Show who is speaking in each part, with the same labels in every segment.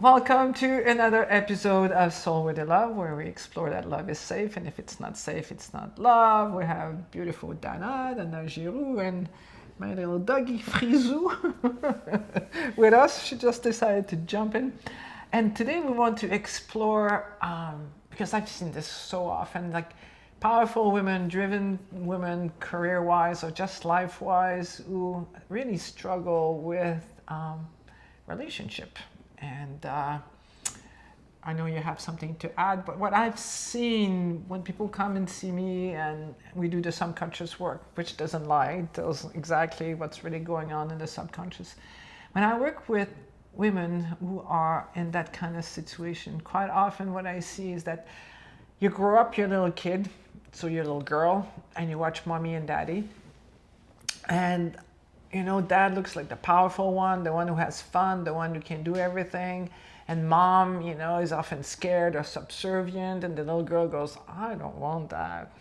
Speaker 1: Welcome to another episode of Soul with the Love, where we explore that love is safe, and if it's not safe, it's not love. We have beautiful Dana Giroux, and my little doggy Frisou with us. She just decided to jump in. And today we want to explore, because I've seen this so often, like powerful women, driven women, career-wise or just life-wise, who really struggle with relationship. And I know you have something to add, but what I've seen when people come and see me and we do the subconscious work, which doesn't lie, it tells exactly what's really going on in the subconscious. When I work with women who are in that kind of situation, quite often what I see is that you grow up, you're a little kid, so you're a little girl, and you watch mommy and daddy. And you know, dad looks like the powerful one, the one who has fun, the one who can do everything. And mom, you know, is often scared or subservient. And the little girl goes, I don't want that.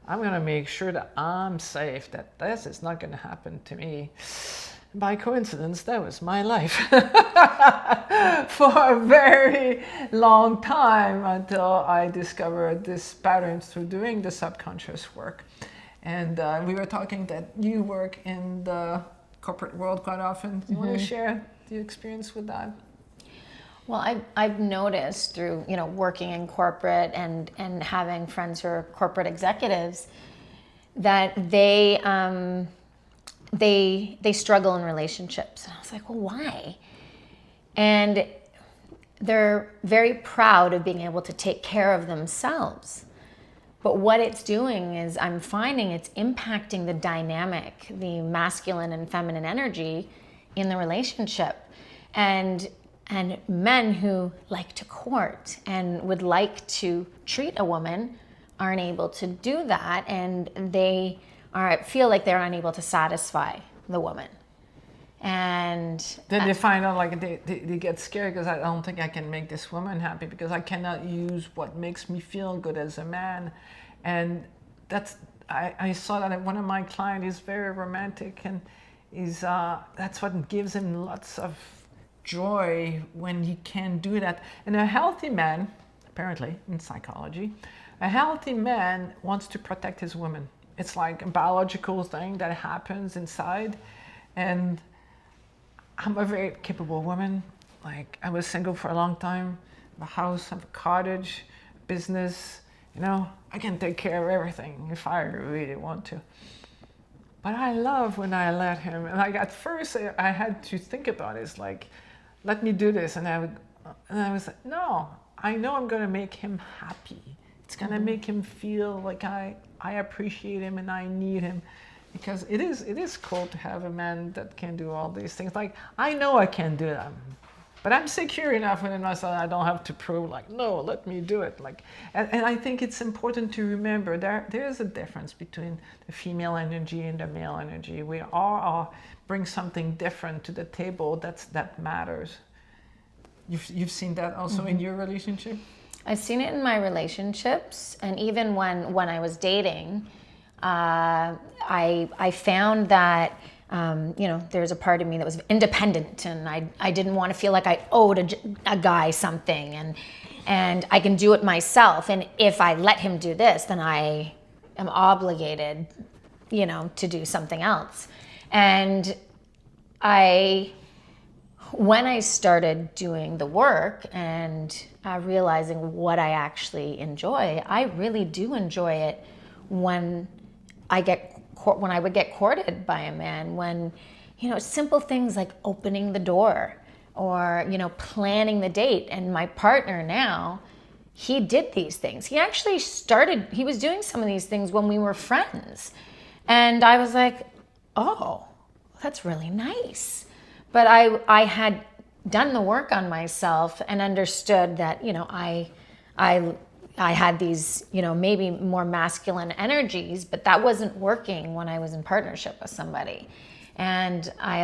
Speaker 1: I'm going to make sure that I'm safe, that this is not going to happen to me. By coincidence, that was my life for a very long time until I discovered this pattern through doing the subconscious work. And we were talking that you work in the corporate world quite often. Do you want to share the experience with that?
Speaker 2: Well, I've noticed through, working in corporate and having friends who are corporate executives that they struggle in relationships. And I was like, well, why? And they're very proud of being able to take care of themselves. But what it's doing is I'm finding it's impacting the dynamic, the masculine and feminine energy in the relationship. And men who like to court and would like to treat a woman aren't able to do that, and they feel like they're unable to satisfy the woman. And
Speaker 1: then they find out, like they get scared because I don't think I can make this woman happy because I cannot use what makes me feel good as a man. And I saw that one of my clients is very romantic, and that's what gives him lots of joy when he can do that. And a healthy man, apparently in psychology, a healthy man wants to protect his woman. It's like a biological thing that happens inside. And I'm a very capable woman. Like, I was single for a long time. I have a house, I have a cottage, business. You know, I can take care of everything if I really want to. But I love when I let him. And like at first, I had to think about it. It's like, let me do this. And I was like, no, I know I'm going to make him happy. It's going to make him feel like I appreciate him and I need him. Because it is cool to have a man that can do all these things. Like, I know I can do them, but I'm secure enough within myself. I don't have to prove, like, no, let me do it. Like, and I think it's important to remember there is a difference between the female energy and the male energy. We all bring something different to the table that matters. You've seen that also in your relationship?
Speaker 2: I've seen it in my relationships, and even when I was dating. I found that, there's a part of me that was independent, and I didn't want to feel like I owed a guy something, and I can do it myself. And if I let him do this, then I am obligated, to do something else. And when I started doing the work and realizing what I actually enjoy, I really do enjoy it when I would get courted by a man, when, simple things like opening the door or, planning the date. And my partner now, he did these things. He was doing some of these things when we were friends. And I was like, oh, that's really nice. But I had done the work on myself and understood that, I had these, maybe more masculine energies, but that wasn't working when I was in partnership with somebody. And I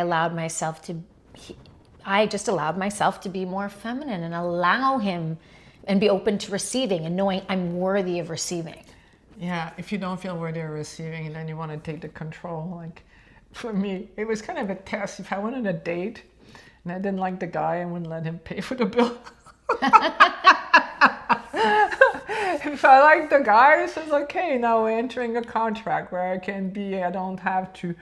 Speaker 2: just allowed myself to be more feminine and allow him and be open to receiving and knowing I'm worthy of receiving.
Speaker 1: Yeah, if you don't feel worthy of receiving, then you want to take the control. Like, for me, it was kind of a test. If I went on a date and I didn't like the guy and wouldn't let him pay for the bill. If I like the guy, it says, okay, now we're entering a contract where I don't have to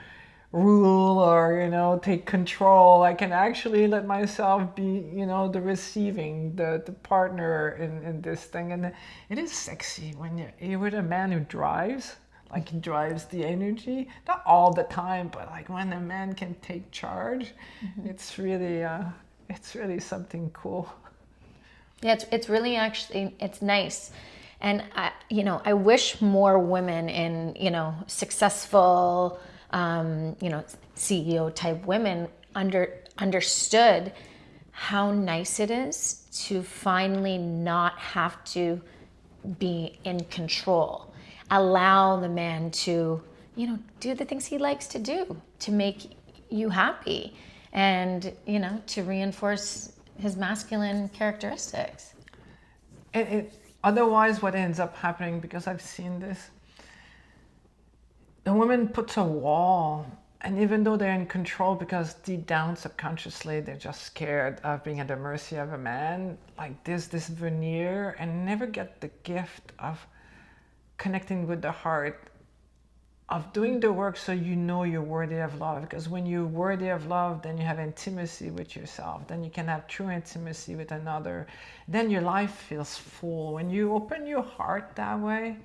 Speaker 1: rule or, take control. I can actually let myself be, the receiving, the partner in this thing. And it is sexy when you're with a man who drives, like he drives the energy, not all the time, but like when a man can take charge, it's really something cool.
Speaker 2: Yeah, it's really actually, it's nice. And I wish more women in, successful, CEO type women understood how nice it is to finally not have to be in control. Allow the man to, do the things he likes to do to make you happy and, to reinforce his masculine characteristics.
Speaker 1: Otherwise, what ends up happening, because I've seen this, the woman puts a wall, and even though they're in control, because deep down subconsciously they're just scared of being at the mercy of a man, like this veneer, and never get the gift of connecting with the heart, of doing the work so you're worthy of love. Because when you're worthy of love, then you have intimacy with yourself. Then you can have true intimacy with another. Then your life feels full. When you open your heart that way,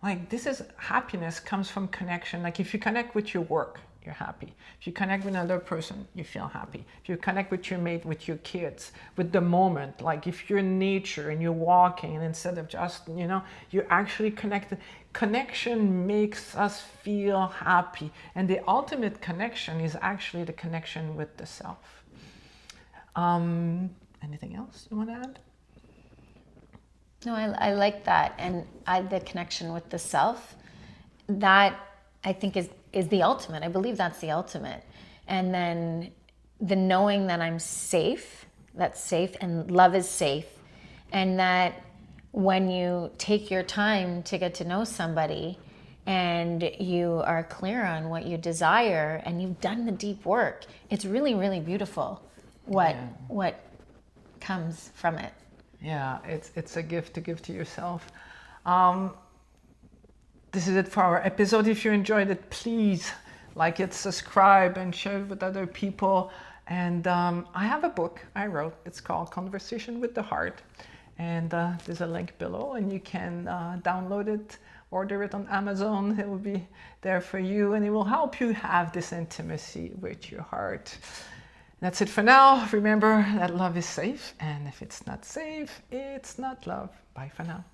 Speaker 1: like happiness comes from connection. Like if you connect with your work, you're happy. If you connect with another person, you feel happy. If you connect with your mate, with your kids, with the moment, like if you're in nature and you're walking, and instead of just, you're actually connected. Connection makes us feel happy. And the ultimate connection is actually the connection with the self. Anything else you want to add?
Speaker 2: No, I like that. And the connection with the self, that I think is the ultimate. I believe that's the ultimate. And then the knowing that I'm safe, that's safe, and love is safe. And that when you take your time to get to know somebody and you are clear on what you desire and you've done the deep work, it's really, really beautiful what comes from it.
Speaker 1: Yeah, it's a gift to give to yourself. This is it for our episode. If you enjoyed it, please like it, subscribe, and share it with other people. And I have a book I wrote. It's called Conversation with the Heart. And there's a link below, and you can download it, order it on Amazon. It will be there for you, and it will help you have this intimacy with your heart. That's it for now. Remember that love is safe, and if it's not safe, it's not love. Bye for now.